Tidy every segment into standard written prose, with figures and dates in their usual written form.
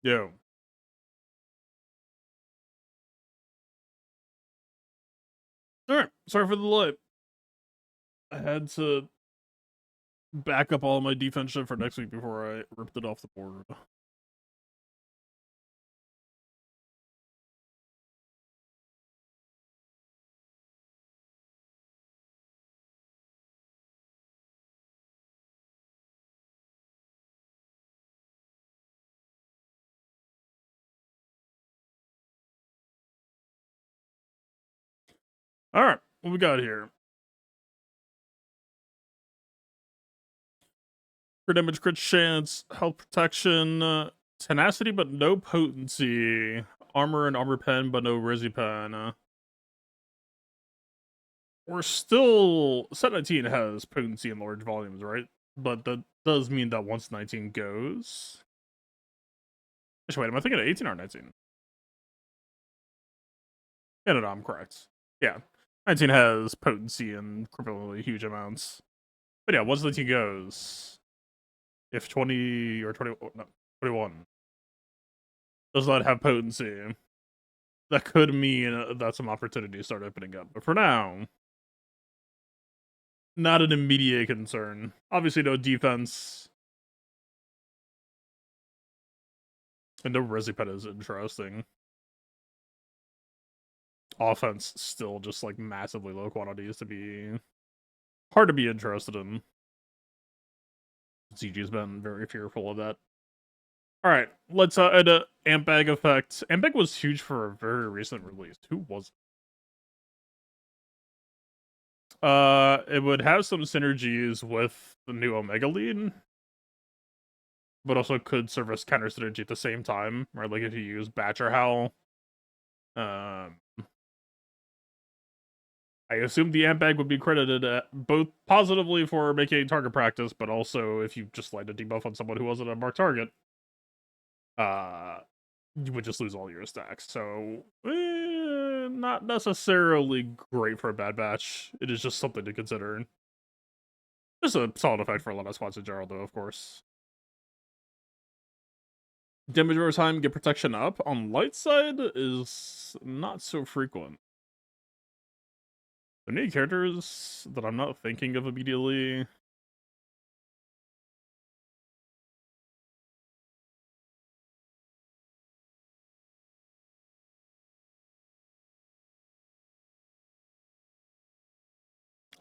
Yo. Alright, sorry for the delay. I had to back up all my defense shit for next week before I ripped it off the board. Alright, what we got here? Crit damage, crit chance, health protection, tenacity but no potency, armor and armor pen but no Rizzy pen. We're still... Set 19 has potency in large volumes, right? But that does mean that once 19 goes... Actually, wait, am I thinking of 18 or 19? Yeah, no, I'm correct. Yeah. 19 has potency in crippling huge amounts. But yeah, once 19 goes, if 20 or 20, no, 21 does not have potency, that could mean that some opportunities start opening up. But for now, not an immediate concern. Obviously, no defense. And no Rezipet is interesting. Offense still just like massively low quantities to be hard to be interested in. CG's been very fearful of that. Alright, let's add a Amp Bag effect. Amp Bag was huge for a very recent release. Who was it? It would have some synergies with the new Omega Lead, but also could serve as counter synergy at the same time, right? Like if you use Batch or Howl. I assume the Amp Bag would be credited both positively for making target practice, but also if you just light a debuff on someone who wasn't a marked target, you would just lose all your stacks. So, not necessarily great for a bad batch. It is just something to consider. Just a solid effect for a lot of spots in general, though, of course. Damage over time, get protection up on light side is not so frequent. There are any characters that I'm not thinking of immediately.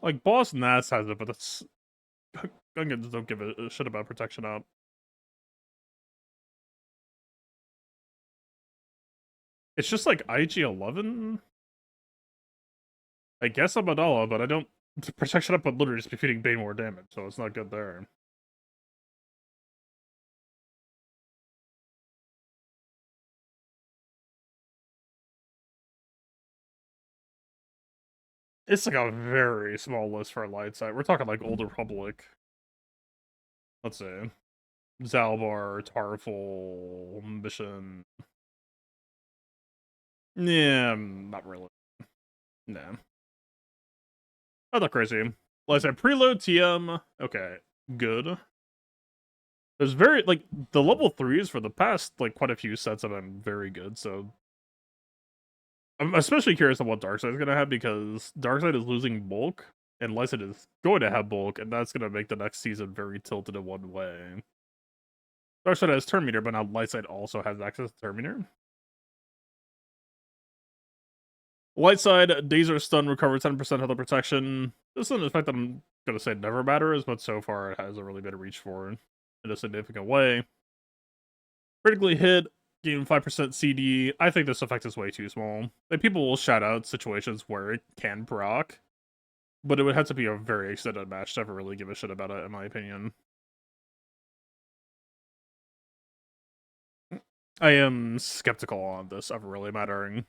Like, Boss Nass has it, but that's... Gungans don't give a shit about protection up. It's just like IG-11? I guess Amidala, but I don't... Protection up would literally just be feeding Bane more damage, so it's not good there. It's like a very small list for a light side. We're talking like Old Republic. Let's see. Zalbar, Tarful, Mission. Yeah, not really. Nah. Not that crazy. Like I said, preload TM. Okay, good. There's very, like, the level 3s for the past, like, quite a few sets have been very good, so... I'm especially curious on what Darkseid's gonna have, because Darkseid is losing bulk, and Lysite is going to have bulk, and that's gonna make the next season very tilted in one way. Darkseid has Turn Meter, but now Lightside also has access to Turn Meter. Lightside, Dazer Stun, recover 10% health protection. This is an effect that I'm gonna say never matters, but so far it hasn't really been a reach for in a significant way. Critically hit, gain 5% CD. I think this effect is way too small. Like, people will shout out situations where it can proc, but it would have to be a very extended match to ever really give a shit about it, in my opinion. I am skeptical on this ever really mattering.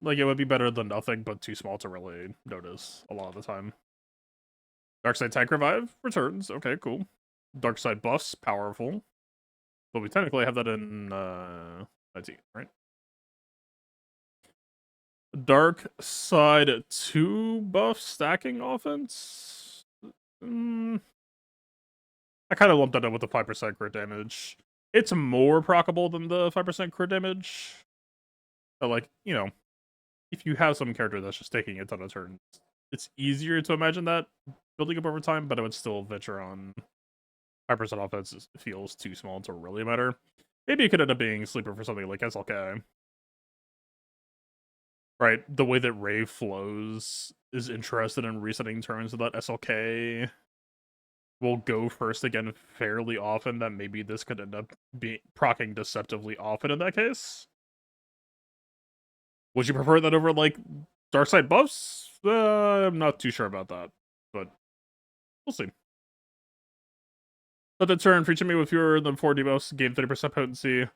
Like, it would be better than nothing, but too small to really notice a lot of the time. Darkside Tank Revive returns. Okay, cool. Darkside buffs, powerful. But we technically have that in 19, right? Dark Side 2 buff stacking offense? I kind of lumped that in with the 5% crit damage. It's more proccable than the 5% crit damage. But, like, you know, if you have some character that's just taking a ton of turns, it's easier to imagine that building up over time, but I would still venture on 5% offense feels too small to really matter. Maybe it could end up being sleeper for something like SLK. Right, the way that Ray flows is interested in resetting turns so that SLK will go first again fairly often, that maybe this could end up proccing deceptively often in that case. Would you prefer that over, like, dark side buffs? I'm not too sure about that, but we'll see. But the turn, feature me with fewer than 4 debuffs, gain 30% potency.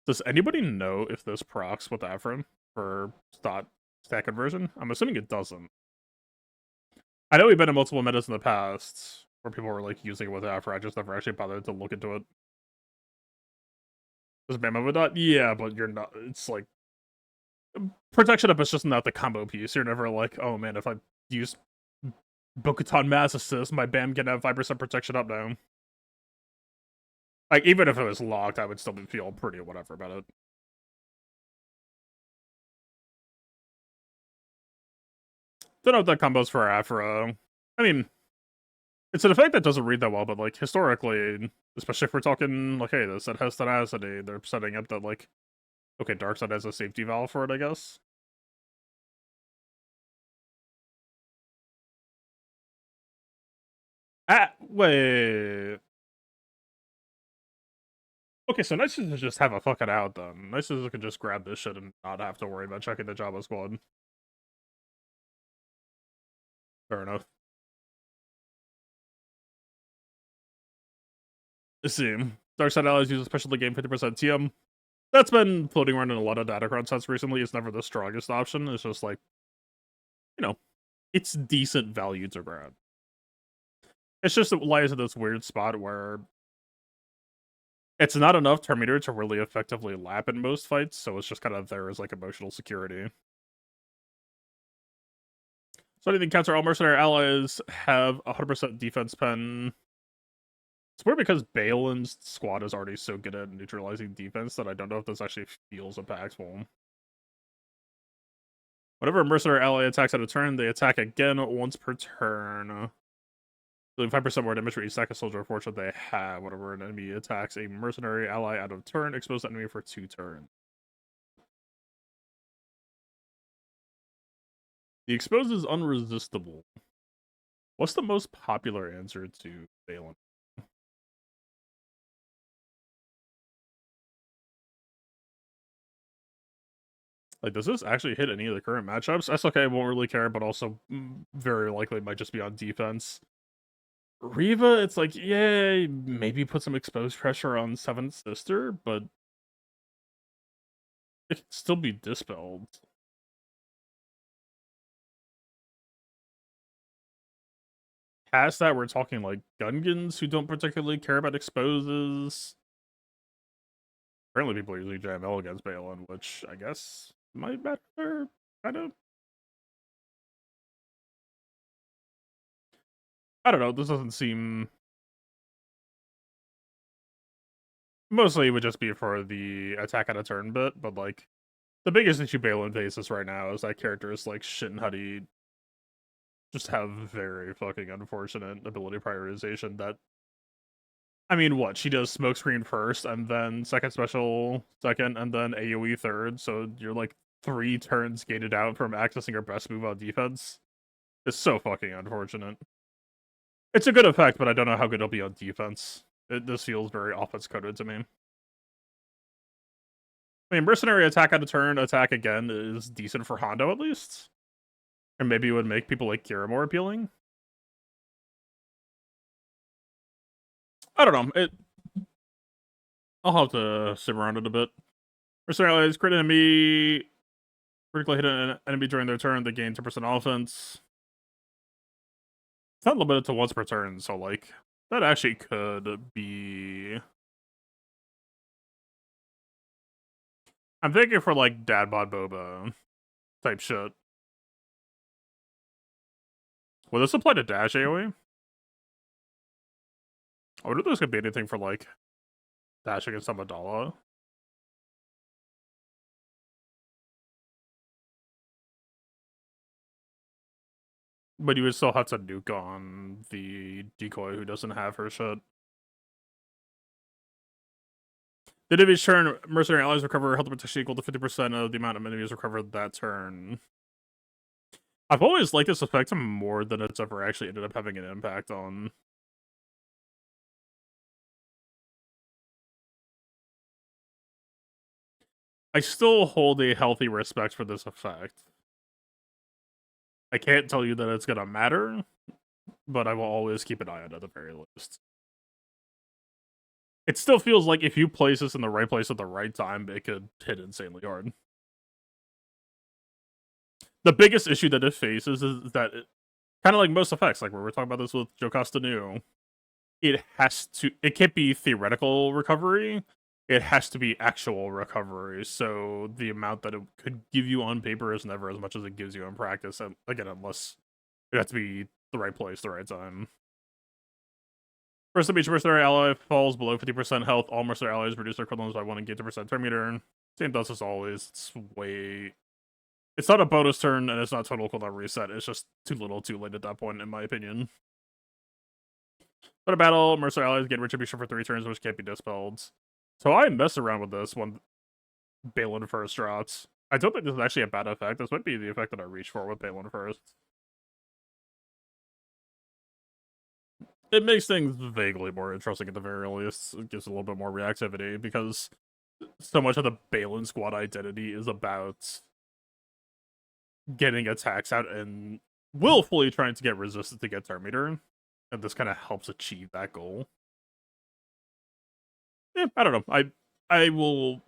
Does anybody know if this procs with Afrin for stat conversion? I'm assuming it doesn't. I know we've been in multiple metas in the past where people were like using it with Afra. I just never actually bothered to look into it. Does Bama with that? Yeah, but you're not. It's like protection up is just not the combo piece. You're never like, oh man, if I use Bo-Katan Mass Assist, my Bam can have 5% protection up now. Like, even if it was locked, I would still feel pretty whatever about it. Don't know if that combos for Afro. I mean, it's an effect that doesn't read that well, but, like, historically, especially if we're talking, like, hey, this set has tenacity, they're setting up that, like, okay, Darkseid has a safety valve for it, I guess. Ah, wait. Okay, so Nice to just have a fucking out, then. Nice to can just grab this shit and not have to worry about checking the Java squad. Fair enough. Let's see. Darkseid allies use a special to gain 50% TM. That's been floating around in a lot of Datacron sets recently. It's never the strongest option. It's just like, you know, it's decent value to grab. It's just it lies in this weird spot where it's not enough Terminator to really effectively lap in most fights, so it's just kind of there as like emotional security. So anything counter all mercenary allies have 100% defense pen. It's weird because Balin's squad is already so good at neutralizing defense that I don't know if this actually feels impactful. Whenever a mercenary ally attacks at a turn, they attack again once per turn. Doing 5% more damage for each stack of soldier fortune they have. Whenever an enemy attacks a mercenary ally out of turn, expose the enemy for 2 turns. The expose is unresistible. What's the most popular answer to Balin? Like, does this actually hit any of the current matchups? SLK won't really care, but also very likely might just be on defense. Reva, it's like, yeah, maybe put some exposed pressure on Seventh Sister, but it can still be dispelled. Past that, we're talking like Gungans who don't particularly care about exposes. Apparently, people are using JML against Balin, which I guess might matter, kind of. I don't know, this doesn't seem... Mostly it would just be for the attack on a turn bit, but like, the biggest issue Balin faces right now is that characters like Shit and Huddy just have very fucking unfortunate ability prioritization that... I mean, what? She does Smokescreen first, and then second special second, and then AoE third, so you're like 3 turns gated out from accessing her best move on defense. It's so fucking unfortunate. It's a good effect, but I don't know how good it'll be on defense. This feels very offense coded to me. I mean, mercenary attack on a turn, attack again is decent for Hondo at least. And maybe it would make people like Kira more appealing. I don't know. I'll have to sit around it a bit. Mercenary allies crit enemy, critically hit an enemy during their turn, they gain 10% offense. It's not limited to once per turn, so like, that actually could be... I'm thinking for like Dad Bod Boba type shit. Will this apply to dash AoE? I wonder if this could be anything for like dash against Amidala. But you would still have to nuke on the decoy who doesn't have her shit. The enemy's turn, mercenary allies recover health protection equal to 50% of the amount of enemies recovered that turn. I've always liked this effect more than it's ever actually ended up having an impact on. I still hold a healthy respect for this effect. I can't tell you that it's gonna matter, but I will always keep an eye on it at the very least. It still feels like if you place this in the right place at the right time, it could hit insanely hard. The biggest issue that it faces is that, kind of like most effects, like we were talking about this with Jocasta Nu, it can't be theoretical recovery, it has to be actual recovery, so the amount that it could give you on paper is never as much as it gives you in practice, and again, unless it has to be the right place, the right time. First time each mercenary ally falls below 50% health, all mercenary allies reduce their equivalents by 1 and gain 2% turn meter. Same does as always. It's not a bonus turn, and it's not total cooldown reset. It's just too little too late at that point, in my opinion. But a battle, mercenary allies get retribution for 3 turns, which can't be dispelled. So I mess around with this when Balin first drops. I don't think this is actually a bad effect. This might be the effect that I reach for with Balin first. It makes things vaguely more interesting at the very least. It gives a little bit more reactivity, because so much of the Balin squad identity is about getting attacks out and willfully trying to get resistance to get turn meter. And this kind of helps achieve that goal. Yeah, I don't know. I will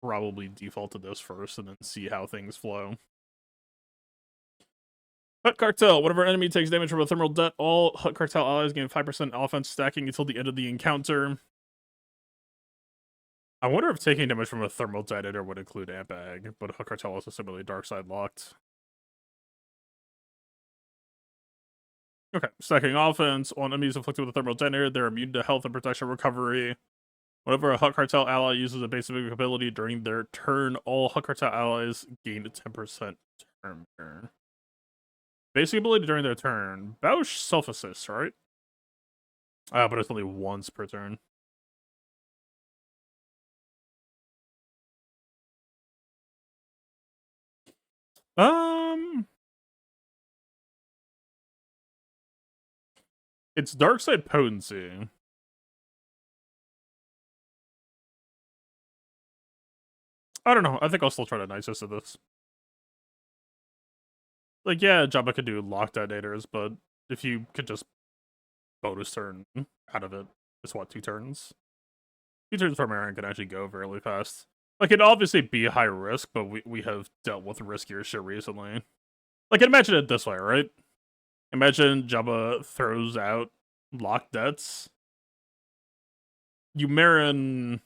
probably default to this first and then see how things flow. Hut Cartel. Whenever an enemy takes damage from a thermal debt, all Hut Cartel allies gain 5% offense stacking until the end of the encounter. I wonder if taking damage from a thermal detonator would include Ampag, but Hut Cartel is similarly dark side locked. Okay, stacking offense. On enemies afflicted with a thermal detonator, they're immune to health and protection recovery. Whenever a Hut Cartel ally uses a basic ability during their turn, all Hut Cartel allies gain a 10% turn. Basic ability during their turn. Bausch self-assist, right? But it's only once per turn. It's dark side potency. I don't know. I think I'll still try to Nisus of this. Like, yeah, Jabba could do lock detonators, but if you could just bonus turn out of it, it's what, 2 turns? 2 turns from Aaron can actually go fairly fast. Like, it'd obviously be high risk, but we have dealt with riskier shit recently. Like, imagine it this way, right? Imagine Jabba throws out lock debts. You Marin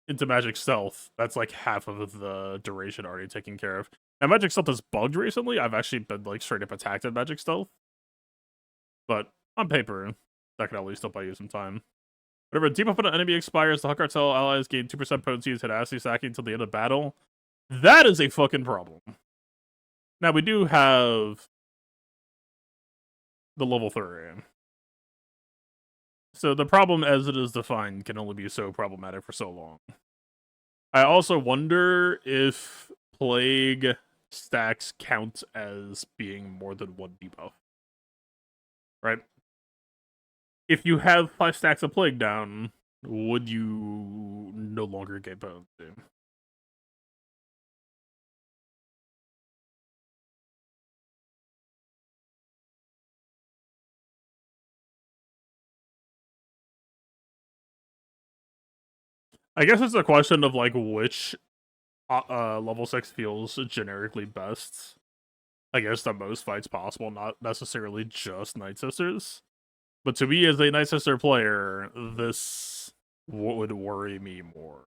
into Magic Stealth, that's like half of the duration already taken care of. Now, Magic Stealth is bugged recently. I've actually been like straight up attacked at Magic Stealth. But on paper, that could at least still buy you some time. Whenever a deep up on an enemy expires, the Hut Cartel allies gain 2% potency and tenacity stacking until the end of battle. That is a fucking problem. Now, we do have the level 3. So the problem as it is defined can only be so problematic for so long. I also wonder if Plague stacks count as being more than 1 debuff. Right? If you have 5 stacks of Plague down, would you no longer get potency? I guess it's a question of like which level 6 feels generically best. I guess the most fights possible, not necessarily just Night Sisters. But to me, as a Night Sister player, this would worry me more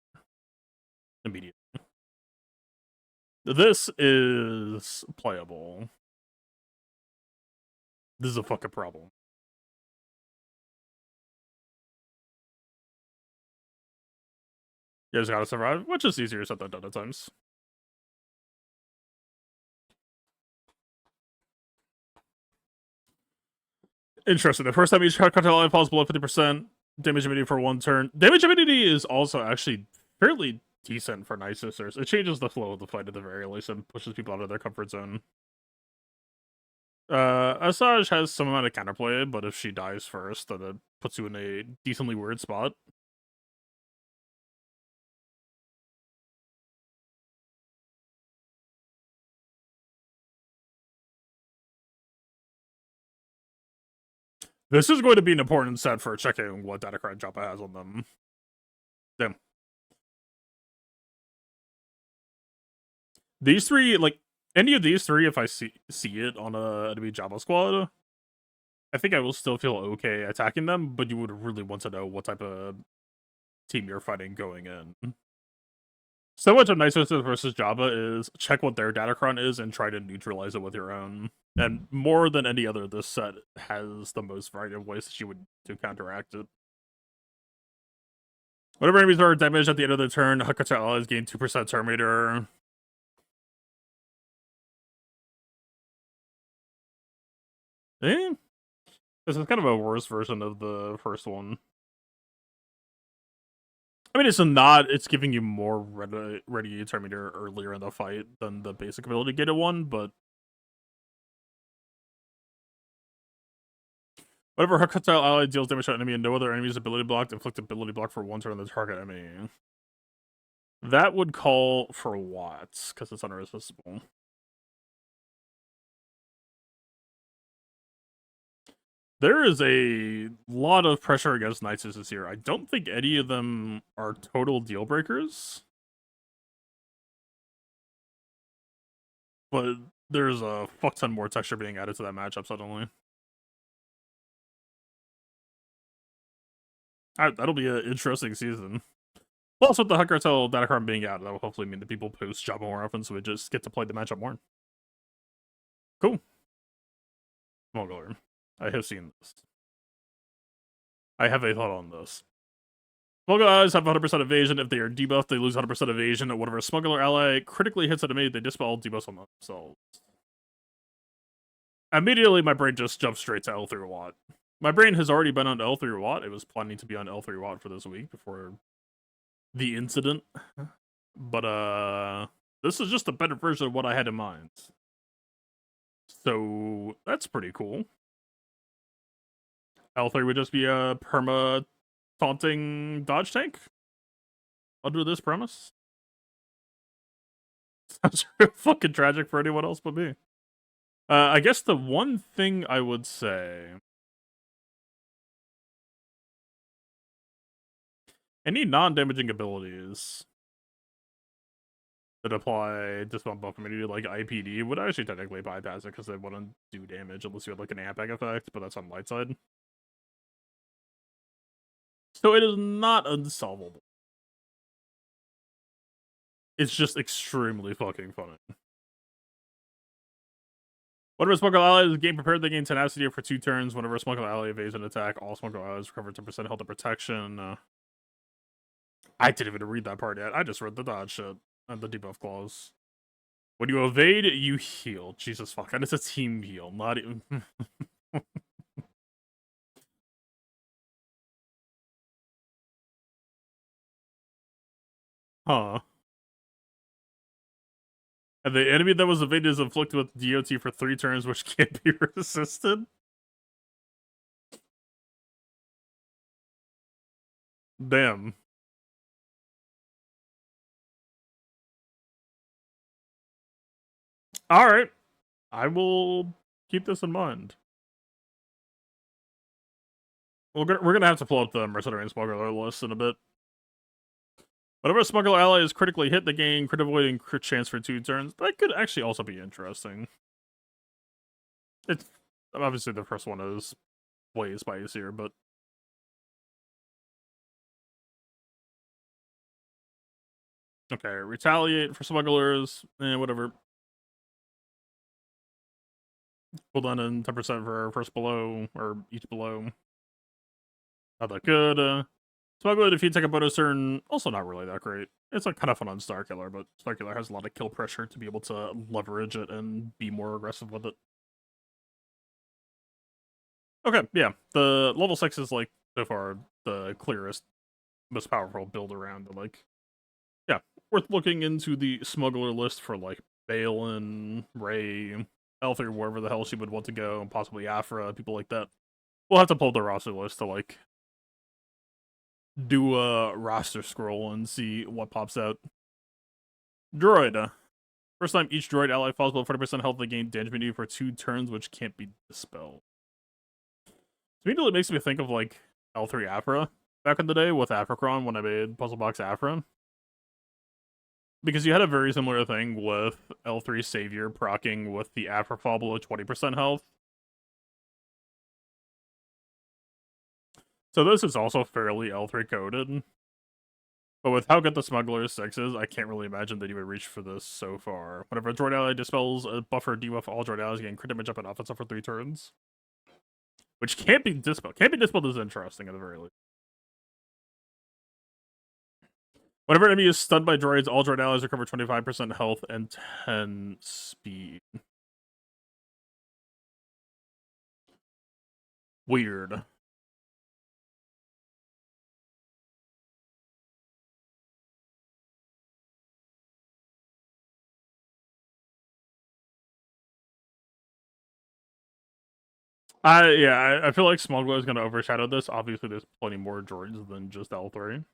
immediately. This is playable. This is a fucking problem. You just gotta survive, which is easier said than done at times. Interesting. The first time each cartel ally falls below 50% damage immunity for one turn. Damage immunity is also actually fairly decent for Night Sisters. It changes the flow of the fight at the very least and pushes people out of their comfort zone. Asajj has some amount of counterplay, but if she dies first, then it puts you in a decently weird spot. This is going to be an important set for checking what Datacron Joppa has on them. Damn. These three, like, any of these three, if I see it on a enemy Joppa squad, I think I will still feel okay attacking them, but you would really want to know what type of team you're fighting going in. So much of Night Sisters versus Jabba is check what their Datacron is and try to neutralize it with your own. And more than any other, this set has the most variety of ways that you would to counteract it. Whatever enemies are damaged at the end of the turn, Hakata allies gain 2% turn meter. This is kind of a worse version of the first one. I mean, it's not. It's giving you more ready turn meter earlier in the fight than the basic ability gated one, but whatever Hakata ally deals damage to an enemy and no other enemy's ability blocked, inflict ability block for one turn on the target enemy. That would call for Watts, because it's unresistable. There is a lot of pressure against Night Sisters here. I don't think any of them are total deal breakers. But there's a fuck ton more texture being added to that matchup suddenly. That'll be an interesting season. Plus, with the Huck Cartel Datacron being out, that will hopefully mean that people post Jabba more often, so we just get to play the matchup more. Cool. Smuggler. I have seen this. I have a thought on this. Smuggler allies have 100% evasion. If they are debuffed, they lose 100% evasion. Whatever smuggler ally critically hits an enemy, they dispel all debuffs on themselves. Immediately, my brain just jumps straight to L3 Watt. My brain has already been on L3 Watt. It was planning to be on L3 Watt for this week before the incident. But, this is just a better version of what I had in mind. So, that's pretty cool. L3 would just be a perma taunting dodge tank under this premise. Sounds real fucking tragic for anyone else but me. I guess the one thing I would say, any non-damaging abilities that apply dismount buff immunity like IPD would actually technically bypass it because they wouldn't do damage unless you had like an amp effect, but that's on light side. So it is not unsolvable. It's just extremely fucking funny. Whenever smuggler allies gain prepared, they gain tenacity for 2 turns. Whenever a smuggler ally evades an attack, all smuggler allies recover 10% health and protection. I didn't even read that part yet. I just read the dodge shit and the debuff clause. When you evade, you heal. Jesus fuck. And it's a team heal, not even. Huh. And the enemy that was evaded is inflicted with DOT for 3 turns, which can't be resisted. Damn. Alright. I will keep this in mind. We're gonna have to pull up the Mercenary and Smuggler list in a bit. Whenever a Smuggler ally is critically hit, they gain crit avoid and crit chance for 2 turns. That could actually also be interesting. It's obviously the first one is way spicier, but okay, retaliate for smugglers, whatever. Cooldown and 10% for first blow, or each blow. Not that good. Smuggler defeats like a bonus turn, also not really that great. It's like kind of fun on Star Killer, but Star Killer has a lot of kill pressure to be able to leverage it and be more aggressive with it. Okay, yeah. The level 6 is like so far the clearest, most powerful build around. Like, yeah, worth looking into the smuggler list for like Balin, Ray, L3, wherever the hell she would want to go, and possibly Afra, people like that. We'll have to pull the roster list to like do a roster scroll and see what pops out. Droid. First time each droid ally falls below 40% health, they gain damage immunity for 2 turns, which can't be dispelled. Immediately makes me think of like L3 Afra back in the day with Datacron when I made Puzzle Box Afra. Because you had a very similar thing with L3 Savior proccing with the Afra fall below 20% health. So this is also fairly L3 coded. But with how good the Smuggler's 6 is, I can't really imagine that you would reach for this so far. Whenever a droid ally dispels a buffer debuff, all droid allies gain crit damage up and offensive for 3 turns. Which can't be dispelled. Can't be dispelled is interesting at the very least. Whenever an enemy is stunned by droids, all droid allies recover 25% health and 10 speed. Weird. I feel like Smuggler is going to overshadow this. Obviously, there's plenty more droids than just L3.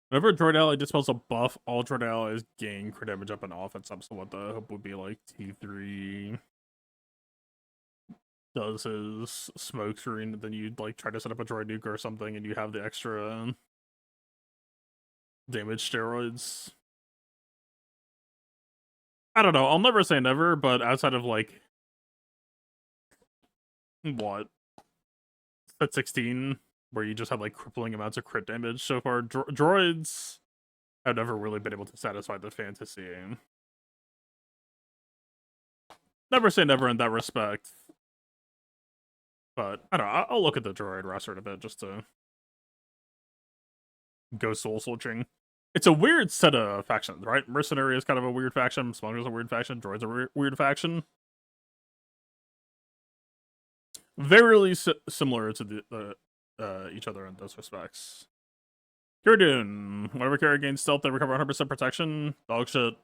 Whenever a droid ally dispels a buff, all droid allies gain crit damage up and offense up. So what the hope would be like T3 does his smoke screen, and then you like try to set up a droid nuke or something, and you have the extra damage steroids. I don't know. I'll never say never, but outside of like what set 16, where you just have like crippling amounts of crit damage so far, droids have never really been able to satisfy the fantasy. Never say never in that respect. But I don't know. I'll look at the droid roster in a bit just to go soul switching. It's a weird set of factions, right? Mercenary is kind of a weird faction. Smuggler's a weird faction. Droid's a weird faction. Very similar to the each other in those respects. Kieradun. Whenever Kira gains stealth, they recover 100% protection. Dog shit.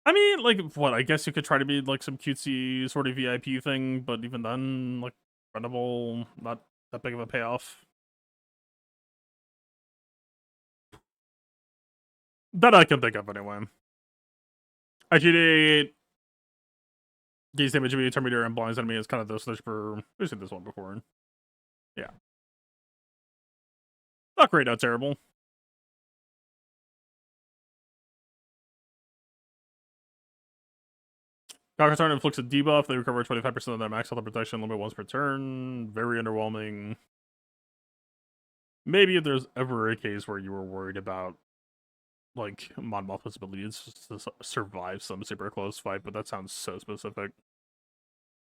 I mean, like, what? I guess you could try to be, like, some cutesy sort of VIP thing, but even then, like, runnable, not that big of a payoff. That I can think of, anyway. IGD gains damage immediate Terminator and blinds enemy is kind of the snitcher. We've seen this one before. Yeah. Not great, not terrible. Conquer inflicts a debuff. They recover 25% of their max health and protection, limit once per turn. Very underwhelming. Maybe if there's ever a case where you were worried about, like, Mon Mothma's ability to survive some super close fight, but that sounds so specific.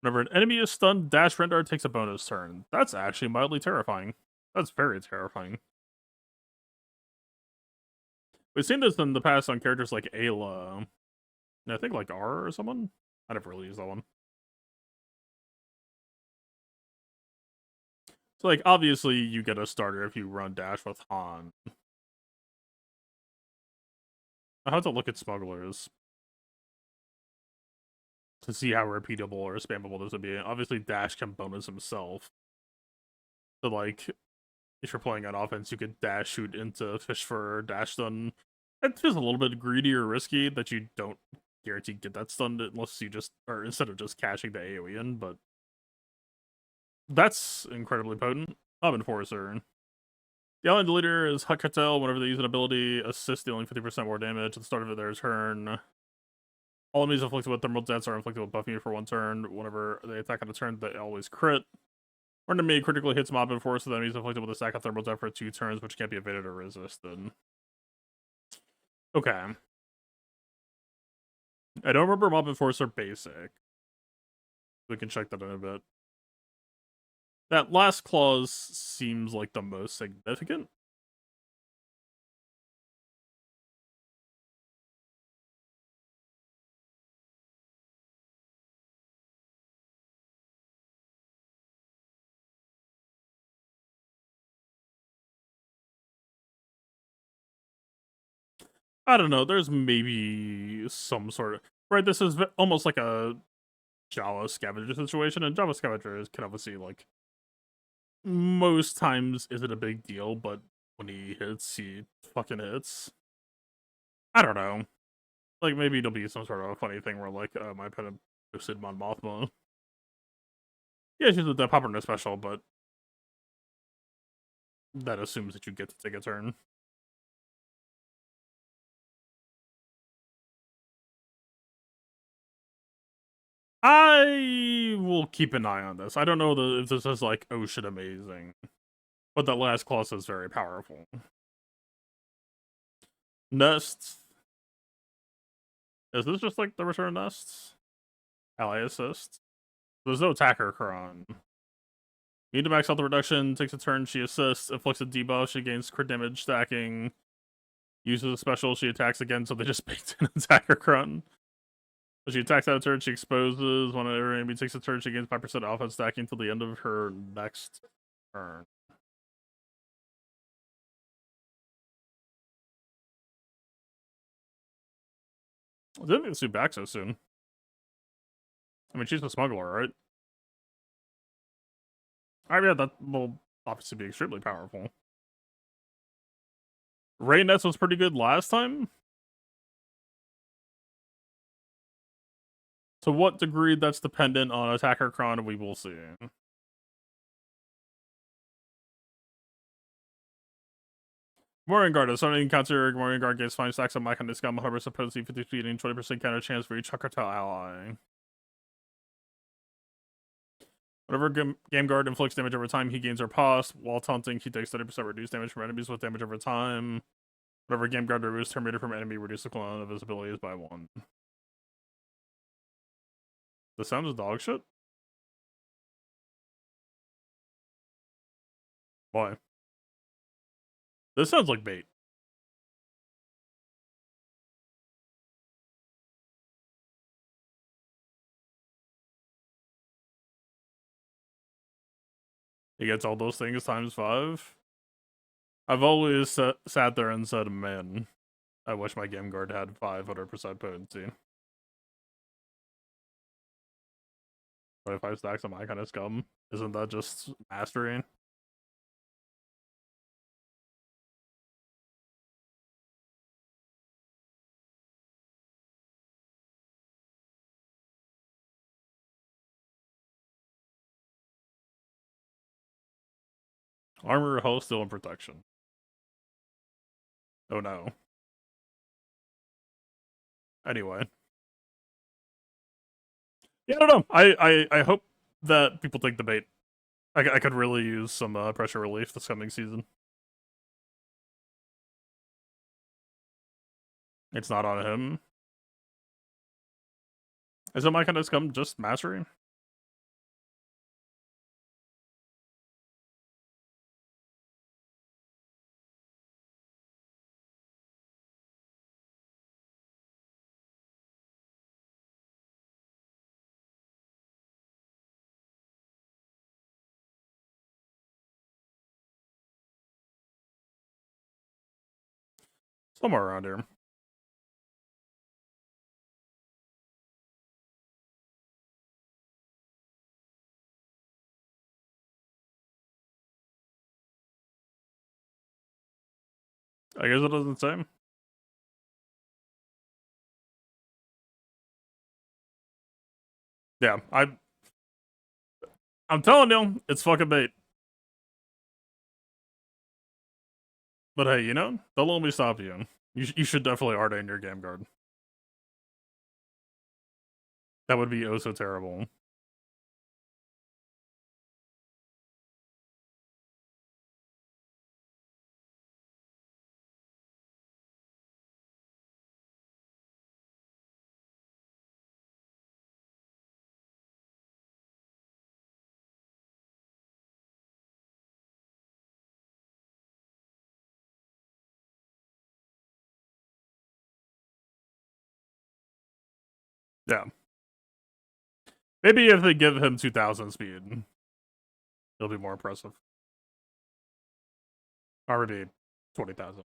Whenever an enemy is stunned, Dash Rendar takes a bonus turn. That's actually mildly terrifying. That's very terrifying. We've seen this in the past on characters like Ayla. And I think like R or someone? I never really used that one. So, like, obviously you get a starter if you run Dash with Han. I have to look at Smugglers to see how repeatable or spammable this would be. Obviously, Dash can bonus himself. So, like, if you're playing on offense, you could Dash shoot into Fish for Dash stun. It feels a little bit greedy or risky that you don't guarantee get that stunned unless you just, or instead of just cashing the AoE in, but that's incredibly potent. I'm Enforcer. The Alien Deleter is Hut Cartel. Whenever they use an ability, assist dealing 50% more damage at the start of their turn. All enemies inflicted with thermal jets are inflicted with buffing for 1 turn. Whenever they attack on a turn, they always crit. Or enemy critically hits Mob Enforcer, the enemies inflicted with a stack of thermal jet for 2 turns, which can't be evaded or resisted. Okay. I don't remember Mob Enforcer Basic. We can check that in a bit. That last clause seems like the most significant. I don't know. There's maybe some sort of right. This is almost like a Java scavenger situation, and Java scavengers can obviously like most times isn't a big deal, but when he hits, he fucking hits. I don't know. Like maybe it'll be some sort of a funny thing where like my pet posted Mon Mothma. Yeah, she's the Popper no special, but that assumes that you get to take a turn. I will keep an eye on this. I don't know if this is like oh shit amazing, but that last clause is very powerful. Nests. Is this just like the return nests? Ally assist. There's no attacker cron. Need to max out the reduction, takes a turn, she assists, inflicts a debuff, she gains crit damage stacking, uses a special, she attacks again, so they just baked an attacker cron. When she attacks out of turn, she exposes. When her enemy takes a turn, she gains 5% offense stacking until the end of her next turn. I didn't think this would be back so soon. I mean, she's a smuggler, right? Alright, yeah, that will obviously be extremely powerful. Ray Nets was pretty good last time. To what degree that's dependent on attacker cron, we will see. Morning Guard, a summoning counter. Morning Guard gets 5 stacks of Mike on this gun, however, supposedly 50 speed and 20% counter chance for each Huckertail ally. Whenever Game Guard inflicts damage over time, he gains riposte. While taunting, he takes 30% reduced damage from enemies with damage over time. Whenever Game Guard removes Terminator from enemy, reduce the cooldown of his abilities by 1. The sound is dog shit? Why? This sounds like bait. He gets all those things times 5. I've always sat there and said, man, I wish my Game Guard had 500% potency. 25 stacks of my kind of scum. Isn't that just mastering? Armor, health, steel, and protection. Oh no. Anyway. Yeah, I don't know. I hope that people take the bait. I could really use some pressure relief this coming season. It's not on him. Is it my kind of scum just mastery? Somewhere around here. I guess it doesn't say. Yeah, I'm telling you, it's fucking bait. But hey, you know, don't let me stop you. You should definitely ordain your Game Guard. That would be oh so terrible. Yeah. Maybe if they give him 2,000 speed, it'll be more impressive. Already 20,000.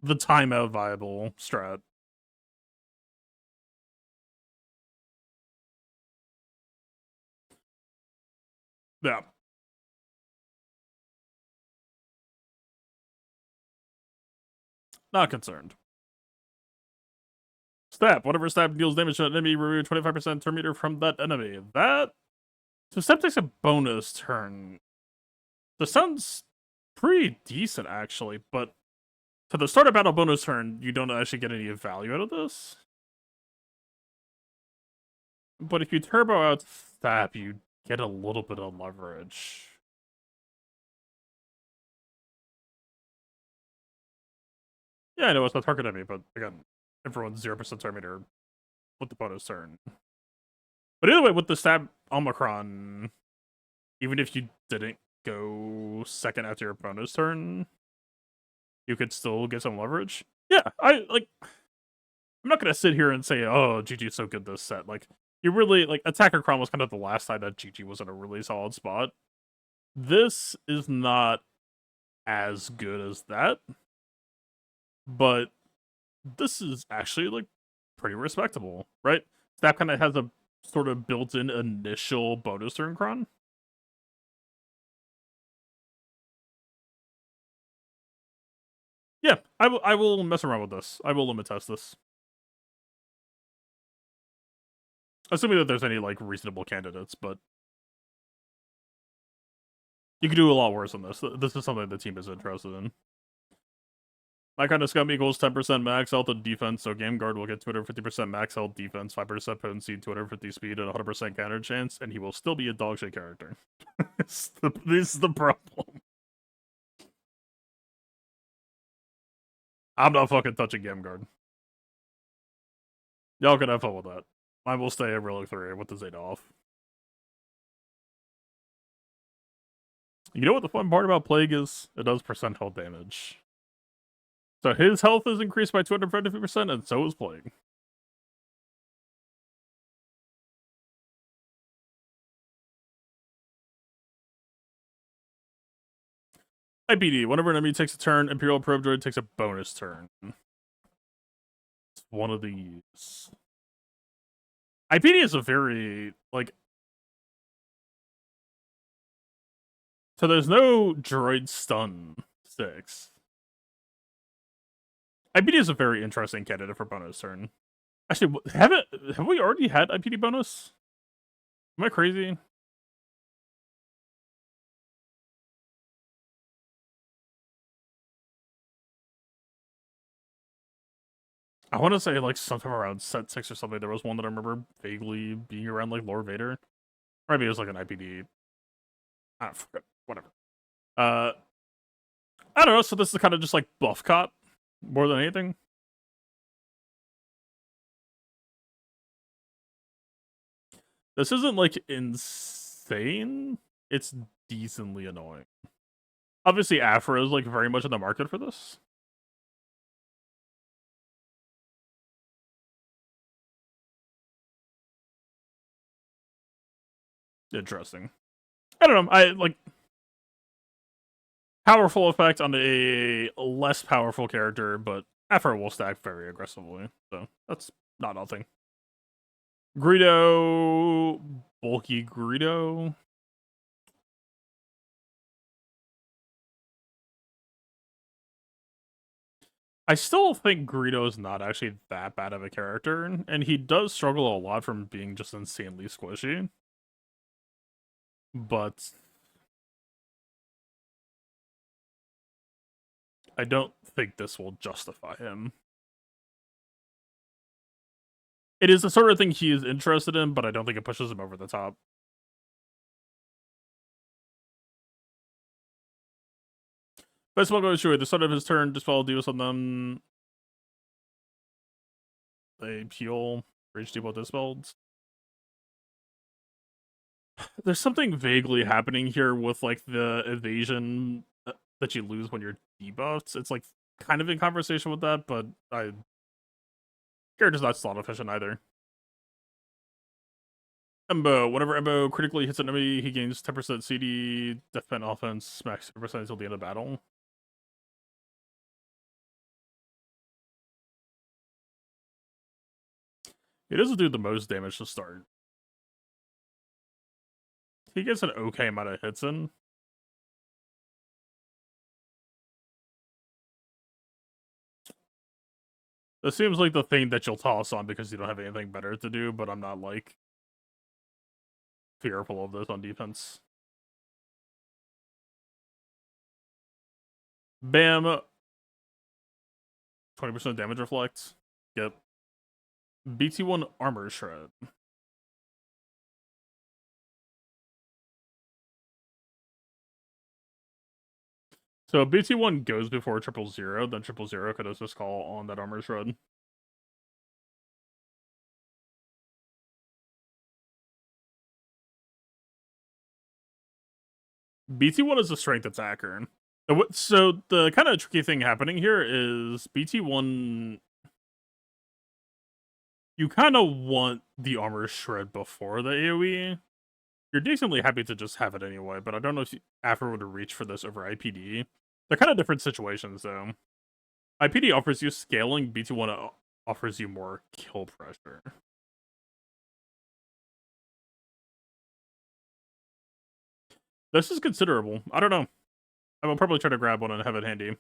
The timeout viable strat. Yeah. Not concerned. Stab. Whatever stab deals damage to an enemy, remove 25% turn meter from that enemy. That... So stab takes a bonus turn. This sounds pretty decent, actually, but to the start of battle bonus turn, you don't actually get any value out of this. But if you turbo out stab, you get a little bit of leverage. Yeah, I know it's not target enemy, but again, everyone's 0% turn meter with the bonus turn. But either way, with the stab Omicron, even if you didn't go second after your bonus turn, you could still get some leverage. Yeah, I'm not gonna sit here and say, oh, GG's so good this set. Like, you really, like, Attacker Cron was kind of the last time that GG was in a really solid spot. This is not as good as that, but this is actually, like, pretty respectable, right? That kind of has a sort of built-in initial bonus turn Cron. Yeah, I will mess around with this. I will limit test this. Assuming that there's any, like, reasonable candidates, but you could do a lot worse than this. This is something the team is interested in. My kind of scum equals 10% max health and defense, so Game Guard will get 250% max health defense, 5% potency, 250 speed, and 100% counter chance, and he will still be a dogshit character. This is the problem. I'm not fucking touching Game Guard. Y'all can have fun with that. I will stay at Relic 3 with the Zeta off. You know what the fun part about Plague is? It does percent health damage. So his health is increased by 250%, and so is Plague. IPD. Whenever an enemy takes a turn, Imperial Probe Droid takes a bonus turn. It's one of these. IPD is a very, like... So there's no droid stun 6. IPD is a very interesting candidate for bonus turn. Actually, have we already had IPD bonus? Am I crazy? I want to say, like, sometime around set 6 or something, there was one that I remember vaguely being around, like, Lord Vader. Or maybe it was, like, an IPD. I forget. Whatever. I don't know, so this is kind of just, like, buff cop, more than anything. This isn't, like, insane. It's decently annoying. Obviously, Afro is, like, very much in the market for this. Interesting. I don't know. I, like... Powerful effect on a less powerful character, but Afro will stack very aggressively, so that's not nothing. Greedo... Bulky Greedo... I still think Greedo is not actually that bad of a character, and he does struggle a lot from being just insanely squishy. But I don't think this will justify him. It is the sort of thing he is interested in, but I don't think it pushes him over the top. Best one goes through at the start of his turn, dispel deals on them. They heal, rage debuff dispelled. There's something vaguely happening here with, like, the evasion that you lose when you're debuffed. It's, like, kind of in conversation with that, but character's not slot efficient either. Embo. Whenever Embo critically hits an enemy, he gains 10% CD, death pen offense, max 10% until the end of battle. He doesn't do the most damage to start. He gets an okay amount of hits in. This seems like the thing that you'll toss on because you don't have anything better to do, but I'm not, like, fearful of this on defense. Bam! 20% damage reflect. Yep. BT1 armor shred. So BT1 goes before 000, then 000 could just call on that armor shred. BT1 is a strength attacker. So the kind of tricky thing happening here is BT1... You kind of want the armor shred before the AoE. You're decently happy to just have it anyway, but I don't know if you ever would reach for this over IPD. They're kind of different situations, though. IPD offers you scaling, BT1 offers you more kill pressure. This is considerable. I don't know. I will probably try to grab one and have it handy.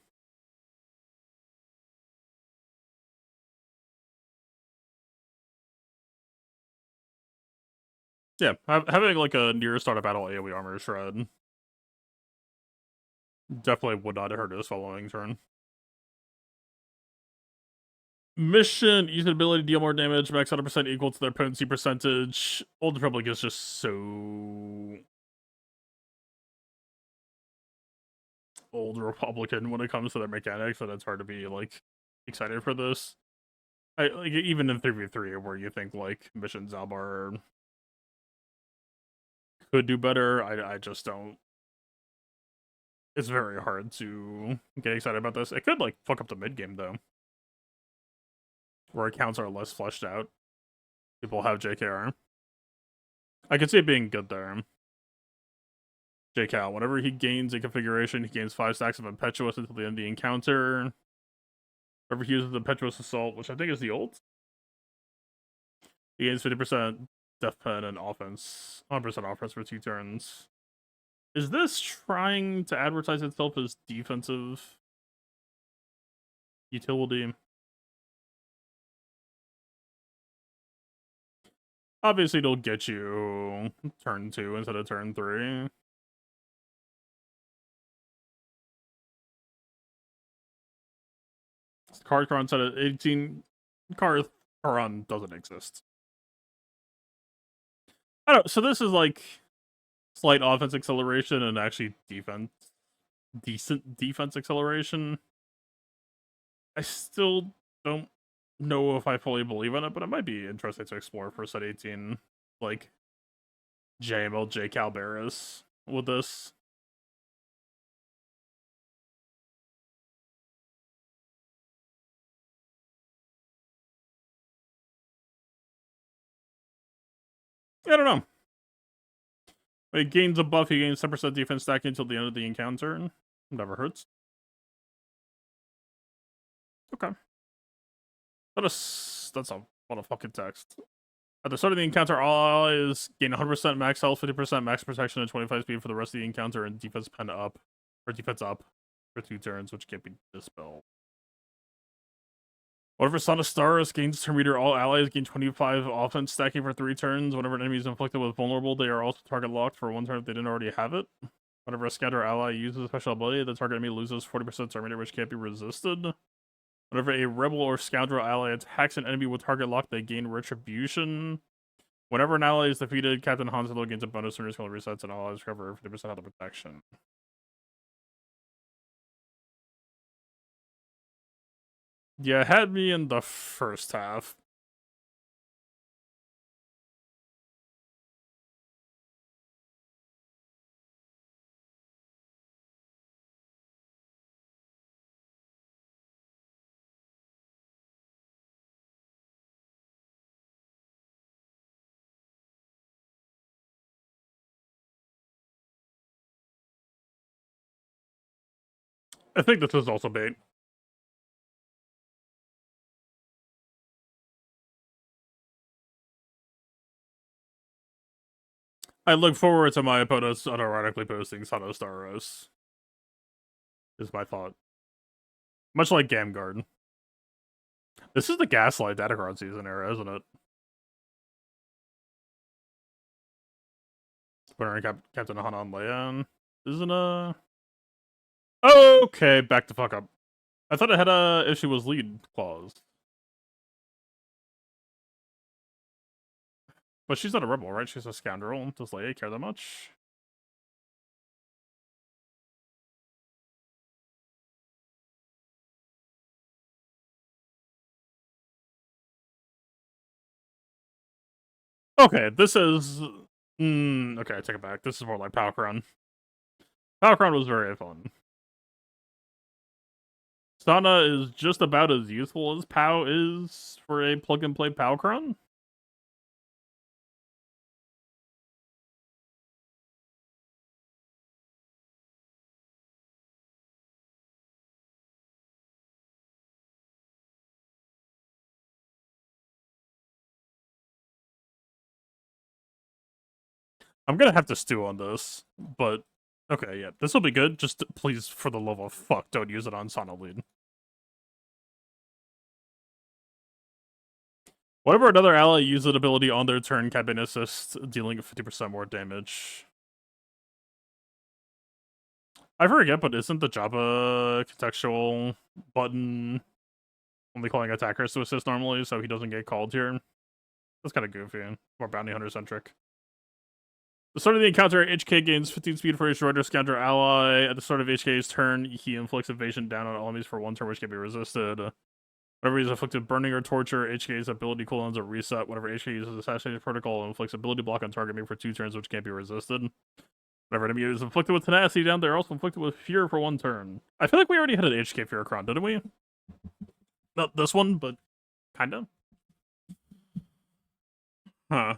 Yeah, having like a near start of battle AoE armor shred definitely would not hurt us following turn. Mission, use an ability to deal more damage, max 100% equal to their potency percentage. Old Republic is just so old Republican when it comes to their mechanics that it's hard to be like excited for this. Like even in 3v3 where you think like Mission Zalbar could do better, I just don't. It's very hard to get excited about this. It could like fuck up the mid game though, where accounts are less fleshed out. People have JKR. I could see it being good there. JKal, whenever he gains a configuration, he gains 5 stacks of Impetuous until the end of the encounter. Whenever he uses Impetuous Assault, which I think is the ult, he gains 50% Death Pen and offense, 100% offense for 2 turns. Is this trying to advertise itself as defensive utility? Obviously, it'll get you turn 2 instead of turn 3. Datacron Set at 18. Datacron doesn't exist. I don't know, so this is like slight offense acceleration and actually decent defense acceleration. I still don't know if I fully believe in it, but it might be interesting to explore for set 18, like JML J Calberis with this. I don't know. It gains a buff, he gains 10% defense stack until the end of the encounter. Never hurts. Okay. That's a lot of fucking text. At the start of the encounter, all allies gain 100% max health, 50% max protection, and 25 speed for the rest of the encounter, and defense pen up, or defense up, for 2 turns, which can't be dispelled. Whenever Son of Stars gains turn meter, all allies gain 25 offense stacking for 3 turns. Whenever an enemy is inflicted with vulnerable, they are also target locked for 1 turn if they didn't already have it. Whenever a scatter ally uses a special ability, the target enemy loses 40% turn meter, which can't be resisted. Whenever a rebel or scoundrel ally attacks an enemy with target lock, they gain retribution. Whenever an ally is defeated, Captain Han Solo gains a bonus turn skill resets and allies recover 50% of the protection. Yeah, had me in the first half. I think this is also bait. I look forward to my opponents unironically posting Sano Staros. Is my thought. Much like Gamguard. This is the Gaslight Datacron season era, isn't it? Putting Captain Hana on Leon. Isn't okay, back the fuck up. I thought it had a if she was lead clause. But she's not a rebel, right? She's a scoundrel. Does Leia care that much? Okay, this is... okay, I take it back. This is more like Palcron. Palcron was very fun. Sana is just about as useful as Pow is for a plug-and-play Palcron. I'm gonna have to stew on this, but okay, yeah, this will be good. Just please, for the love of fuck, don't use it on Sana lead. Whatever another ally uses an ability on their turn, can assist, dealing 50% more damage. I forget, but isn't the Jabba contextual button only calling attackers to assist normally, so he doesn't get called here? That's kind of goofy. More bounty hunter centric. The start of the encounter, HK gains 15 speed for his Rider Scoundrel ally. At the start of HK's turn, he inflicts evasion down on enemies for 1 turn, which can be resisted. Whenever he's afflicted burning or torture, HK's ability cooldowns are reset. Whenever HK uses Assassination Protocol, inflicts ability block on target, made for 2 turns, which can't be resisted. Whenever enemy is inflicted with tenacity down, they're also inflicted with fear for 1 turn. I feel like we already had an HK Fearcron, didn't we? Not this one, but kinda. Huh.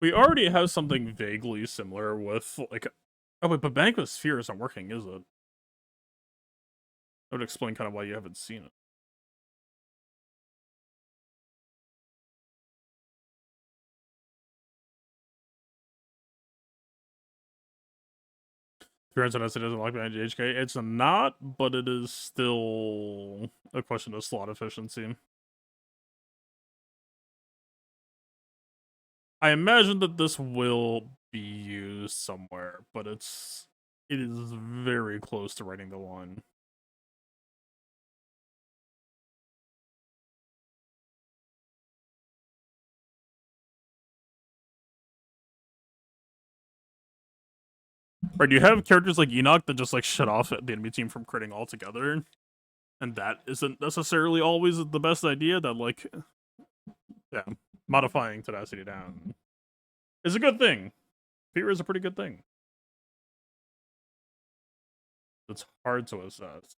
We already have something vaguely similar with, like... Oh, wait, but Bank of Sphere isn't working, is it? That would explain kind of why you haven't seen it. Appearance on it doesn't like behind HK. It's not, but it is still a question of slot efficiency. I imagine that this will be used somewhere, but it is very close to writing the line. Right, you have characters like Enoch that just like shut off the enemy team from critting altogether, and that isn't necessarily always the best idea. That like, yeah, modifying tenacity down is a good thing. Fear is a pretty good thing. It's hard to assess.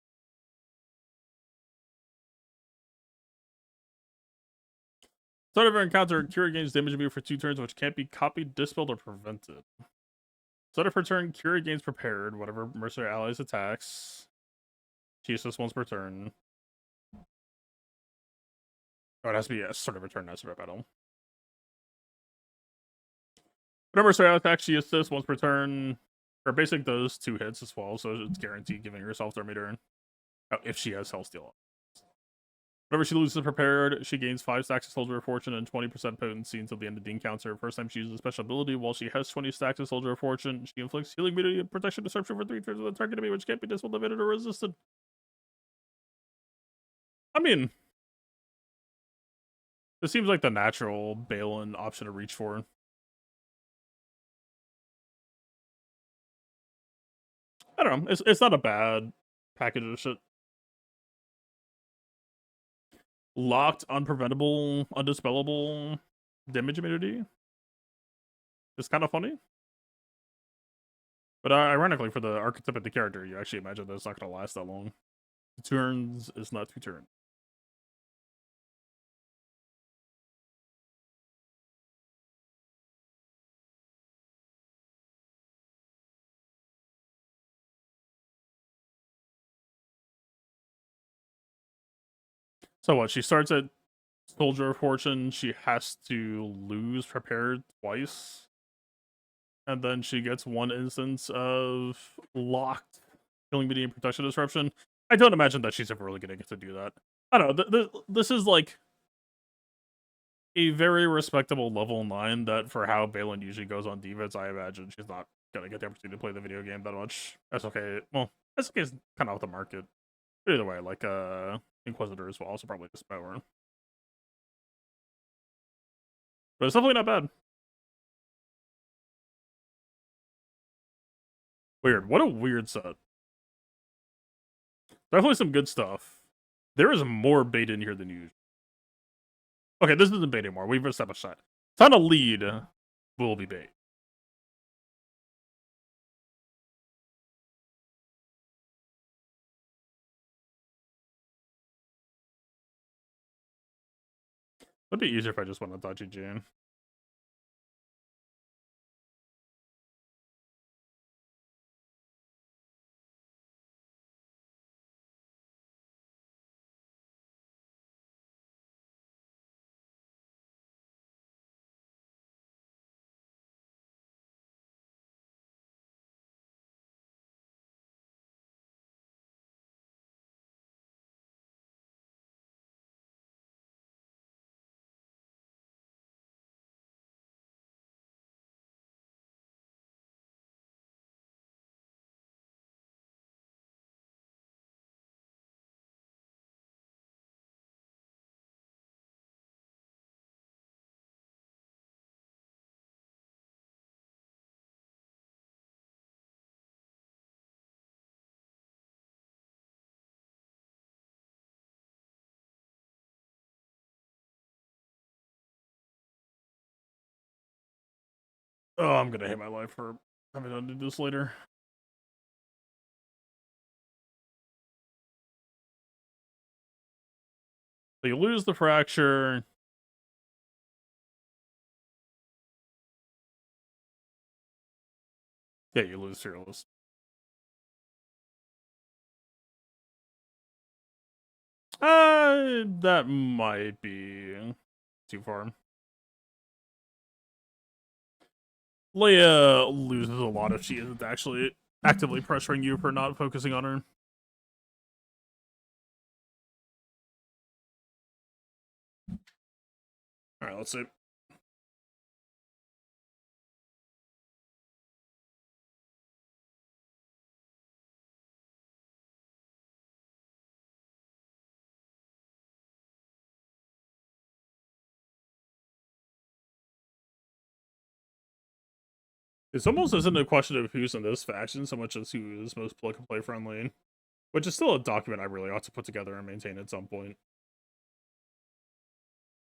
Start of our encounter, Cure gains damage immune for 2 turns, which can't be copied, dispelled, or prevented. Start of her turn, Cure gains prepared, whatever mercenary allies attacks. She assists once per turn. Oh, it has to be a start of her turn, not start of battle. Whenever mercenary attacks, she assists once per turn. Her basic does 2 hits as well, so it's guaranteed giving herself their meter. Oh, if she has Hellsteel. Whenever she loses prepared, she gains 5 stacks of Soldier of Fortune and 20% potency until the end of the encounter. First time she uses a special ability, while she has 20 stacks of Soldier of Fortune, she inflicts healing immunity and protection disruption for 3 turns with the target enemy, which can't be dispelled, evaded, or resisted. I mean, this seems like the natural Balin option to reach for. I don't know. It's not a bad package of shit. Locked, unpreventable, undispellable damage immunity. is kind of funny. But ironically, for the archetype of the character, you actually imagine that it's not going to last that long. 2 turns is not 2 turns. So what? She starts at Soldier of Fortune. She has to lose Prepared twice. And then she gets 1 instance of locked killing medium protection disruption. I don't imagine that she's ever really going to get to do that. I don't know. This is like a very respectable level 9 that for how Balin usually goes on defense, I imagine she's not going to get the opportunity to play the video game that much. That's okay. Well, that's okay. It's kind of off the market. But either way, like, Inquisitors will also probably just power. But it's definitely not bad. Weird. What a weird set. Definitely some good stuff. There is more bait in here than usual. Okay, this isn't bait anymore. We've established that. Ton of lead will be bait. It'd be easier if I just went on Dodgy Jane. Oh, I'm gonna hate my life for having to do this later. So you lose the fracture. Yeah, you lose Fearless. That might be too far. Leia loses a lot if she isn't actually actively pressuring you for not focusing on her. Alright, let's see. It's almost isn't a question of who's in this faction so much as who is most plug-and-play friendly, which is still a document I really ought to put together and maintain at some point.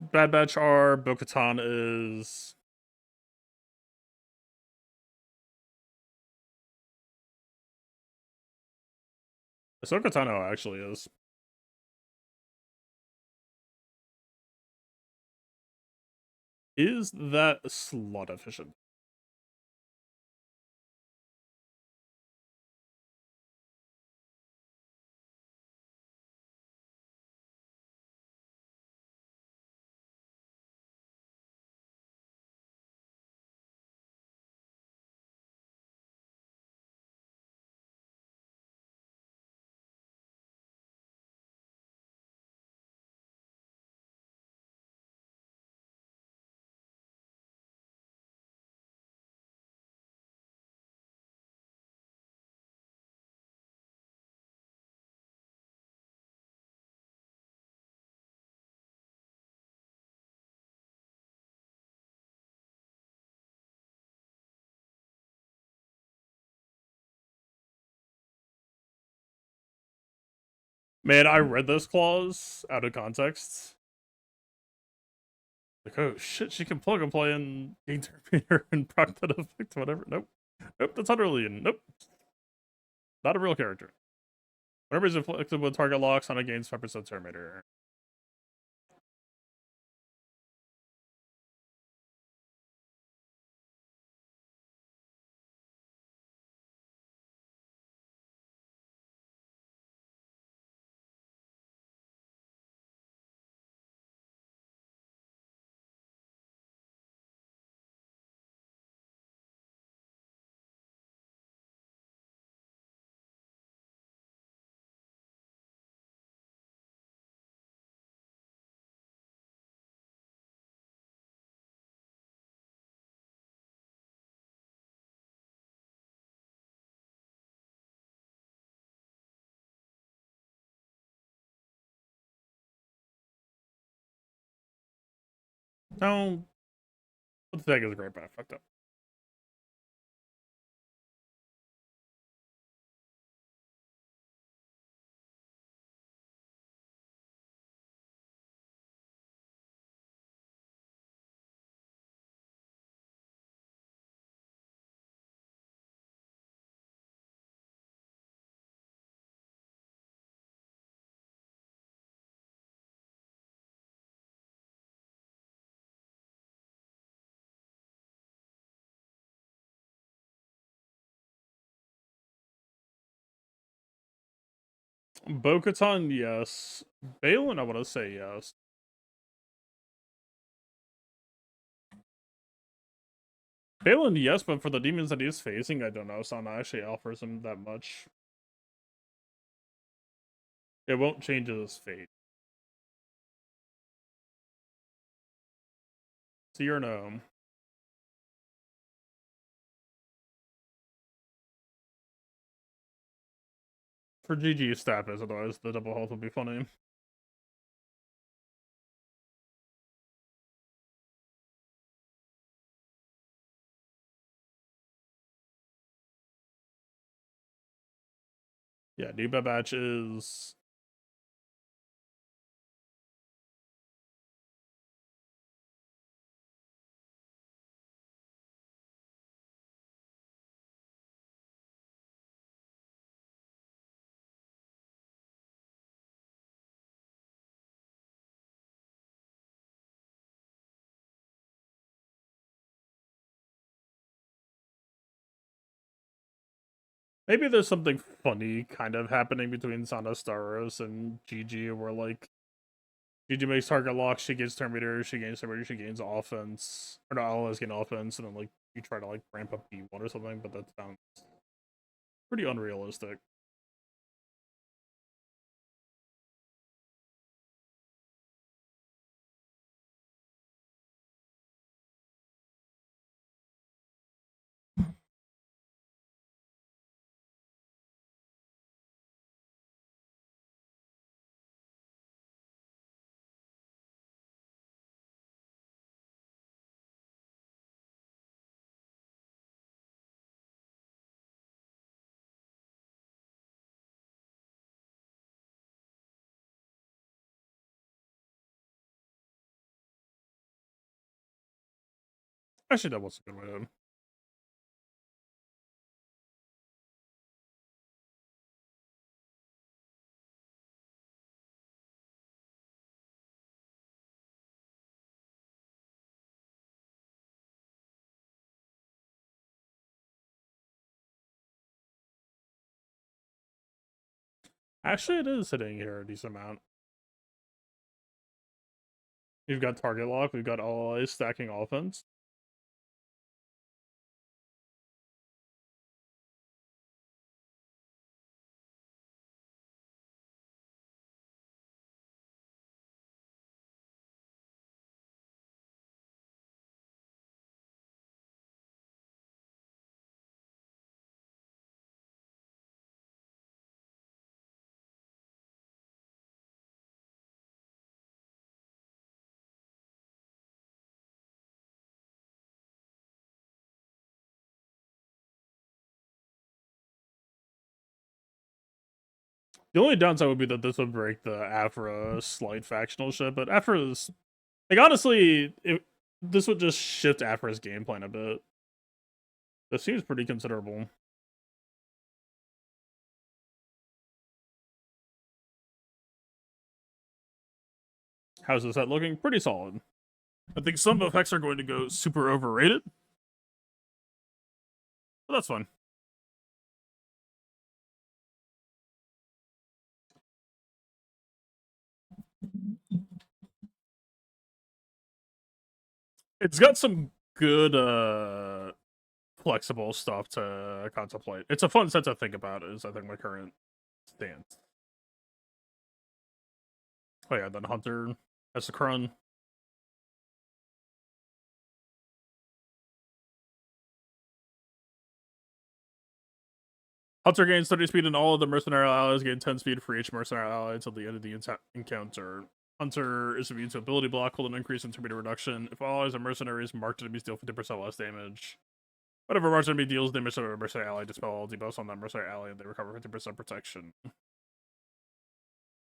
Bad Batch are, Bo-Katan is... Ahsoka Tano actually is. Is that slot efficient? Man, I read this clause out of context. Like, oh shit, she can plug and play and gain Terminator and proc that effect, whatever. Nope. Nope, that's Hunterlian. Nope. Not a real character. Whenever is inflicted with target locks on a gains 5% Terminator. No. What the heck is a great, but I fucked up. Bo-Katan, yes. Balin, I want to say yes. Balin, yes, but for the demons that he's facing, I don't know. Sana actually offers him that much. It won't change his fate. See or no? For GG, stab is, otherwise the double health would be funny. Yeah, Deba batch is. Maybe there's something funny kind of happening between Sana Staros and Gigi, where like Gigi makes target lock, she gets Terminator, she gains Terminator, she gains offense, or no, allies gain offense, and then like you try to like ramp up B1 or something, but that sounds pretty unrealistic. Actually, that was a good way. Actually, it is hitting here a decent amount. We've got target lock, we've got all allies stacking offense. The only downside would be that this would break the Afra slight factional ship, but Afra is Like, honestly, this would just shift Afra's game plan a bit. This seems pretty considerable. How's this set looking? Pretty solid. I think some effects are going to go super overrated. But that's fine. It's got some good flexible stuff to contemplate. It's a fun set to think about, is I think my current stance. Oh yeah, then Hunter has the Krun. Hunter gains 30 speed and all of the mercenary allies gain 10 speed for each mercenary ally until the end of the encounter. Hunter is immune to ability block with an increase in torpedo reduction. If all allies are mercenaries, marked enemies deal 50% less damage. Whatever marked enemy deals damage to a mercenary ally, dispel all debuffs on that mercenary ally and they recover 50% protection.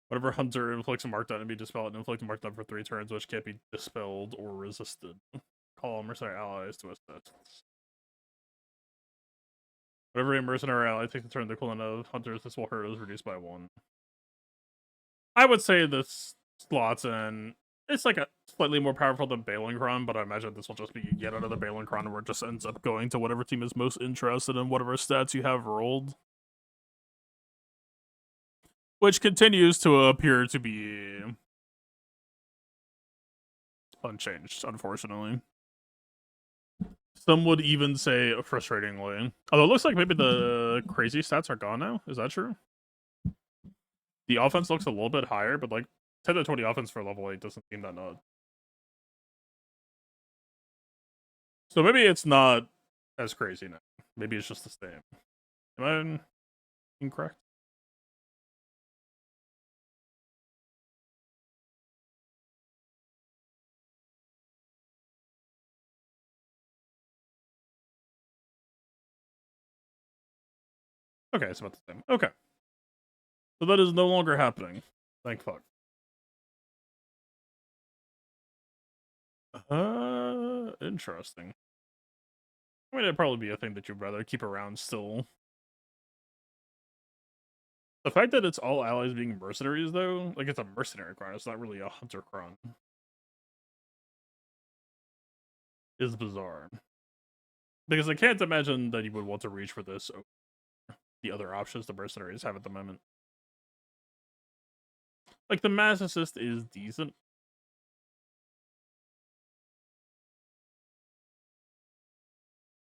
Whatever Hunter inflicts a marked enemy, dispel it and inflict a marked them for 3 turns, which can't be dispelled or resisted. Call all mercenary allies to assist. Whenever a mercenary ally takes a turn the equivalent of Hunters, this will hurt is reduced by 1. I would say this slots in. It's like a slightly more powerful than Balenkron, but I imagine this will just be yet another Balenkron where it just ends up going to whatever team is most interested in whatever stats you have rolled. Which continues to appear to be unchanged, unfortunately. Some would even say frustratingly. Although it looks like maybe the crazy stats are gone now. Is that true? The offense looks a little bit higher, but like 10 to 20 offense for level 8 doesn't seem that nuts. So maybe it's not as crazy now. Maybe it's just the same. Am I incorrect? Okay, it's about the same. Okay. So that is no longer happening. Thank fuck. Interesting. I mean, it'd probably be a thing that you'd rather keep around still. The fact that it's all allies being mercenaries, though, like it's a mercenary crown, it's not really a hunter crown, is bizarre. Because I can't imagine that you would want to reach for this over the other options the mercenaries have at the moment. Like, the mass assist is decent.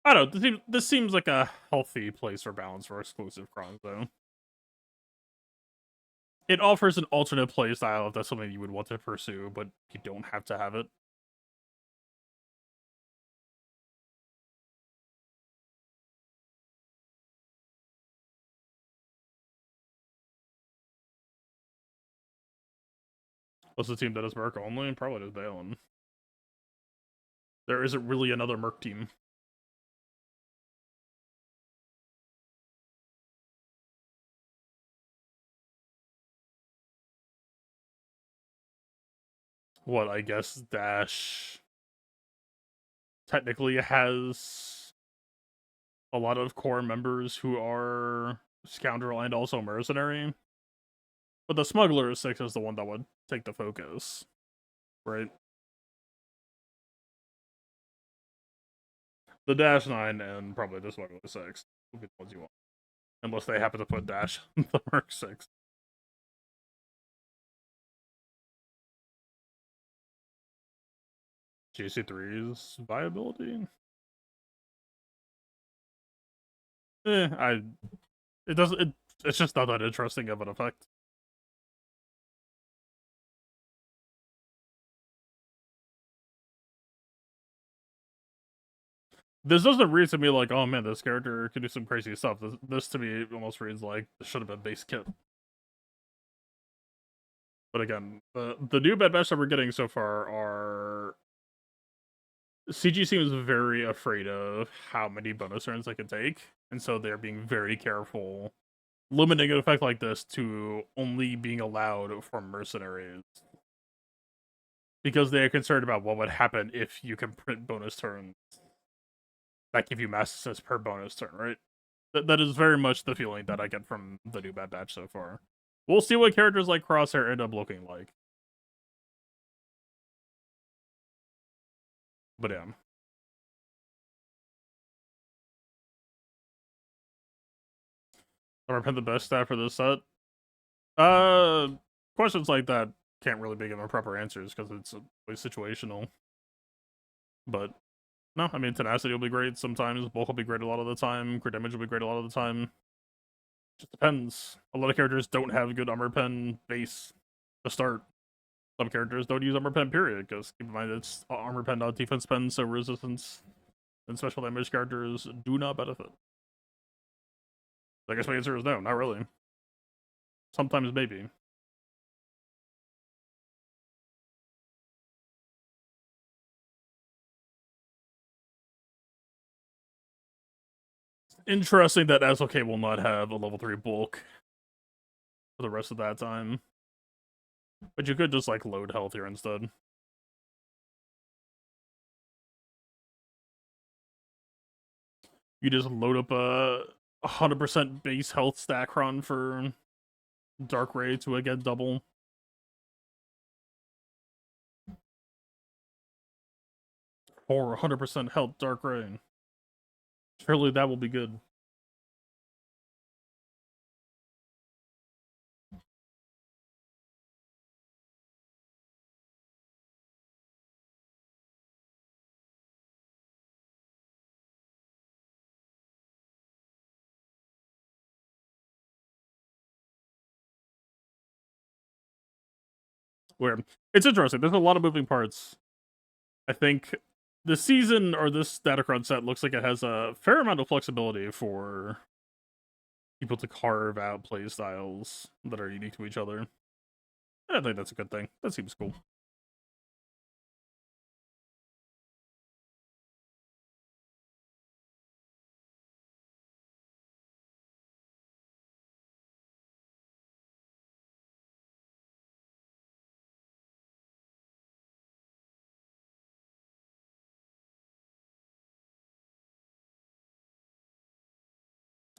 I don't know, this seems like a healthy place for balance for exclusive crons, though. It offers an alternate playstyle if that's something you would want to pursue, but you don't have to have it. What's the team that is Merc only? Probably just Balin. There isn't really another Merc team. What, I guess Dash technically has a lot of core members who are Scoundrel and also Mercenary. But the Smuggler 6 is the one that would take the focus, right? The Dash 9 and probably the Smuggler 6 would be the ones you want. Unless they happen to put Dash in the Merc 6. GC3's viability? It doesn't, it's just not that interesting of an effect. This doesn't read to me like, oh man, this character can do some crazy stuff. This to me almost reads like this should have been base kit. But again, the new bad batch that we're getting so far are CG seems very afraid of how many bonus turns they can take, and so they're being very careful limiting an effect like this to only being allowed for mercenaries. because they are concerned about what would happen if you can print bonus turns that give you mass assist per bonus turn, right? That is very much the feeling that I get from the new Bad Batch so far. We'll see what characters like Crosshair end up looking like. But yeah. Am I the best stat for this set? Questions like that can't really be given proper answers because it's always situational. But no, I mean, tenacity will be great sometimes, bulk will be great a lot of the time, crit damage will be great a lot of the time. Just depends. A lot of characters don't have good armor pen base to start. Some characters don't use armor pen, period, because keep in mind it's armor pen, not defense pen, so resistance and special damage characters do not benefit. I guess my answer is no, not really. Sometimes maybe. Interesting that SOK will not have a level 3 bulk for the rest of that time. But you could just, like, load health here instead. You just load up a 100% base health Datacron for Dark Ray to again double. Or 100% health Dark Ray. Surely that will be good. Weird. It's interesting. There's a lot of moving parts. I think the season or this Datacron set looks like it has a fair amount of flexibility for people to carve out play styles that are unique to each other. And I think that's a good thing. That seems cool.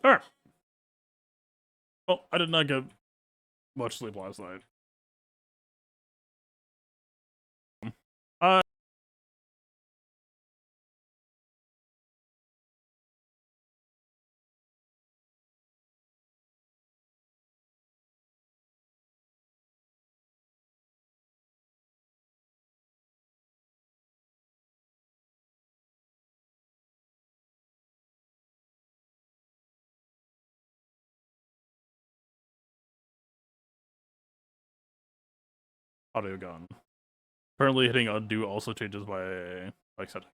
Alright. Well, I did not get much sleep last night. Uh, audio gone. Apparently hitting undo also changes my setting.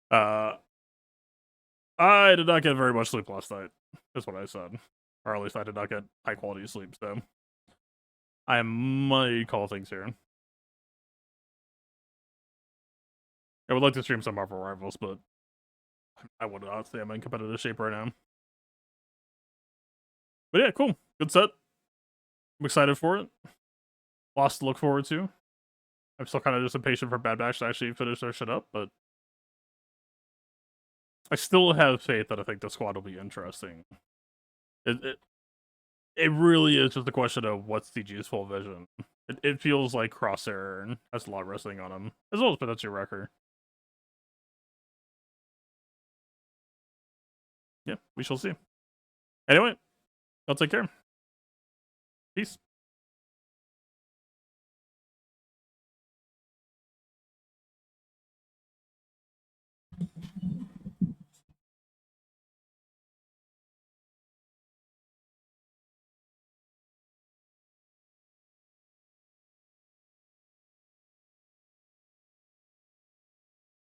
I did not get very much sleep last night. That's what I said. Or at least I did not get high quality sleep, so I might call things here. I would like to stream some Marvel Rivals, but I would not say I'm in competitive shape right now. But yeah, cool. Good set. I'm excited for it. Lots to look forward to. I'm still kind of just impatient for Bad Batch to actually finish their shit up, but I still have faith that I think the squad will be interesting. It really is just a question of what's CG's full vision. It feels like Crosshair has a lot resting on him, as well as potentially Wrecker. Yeah, we shall see. Anyway, I'll take care. Peace.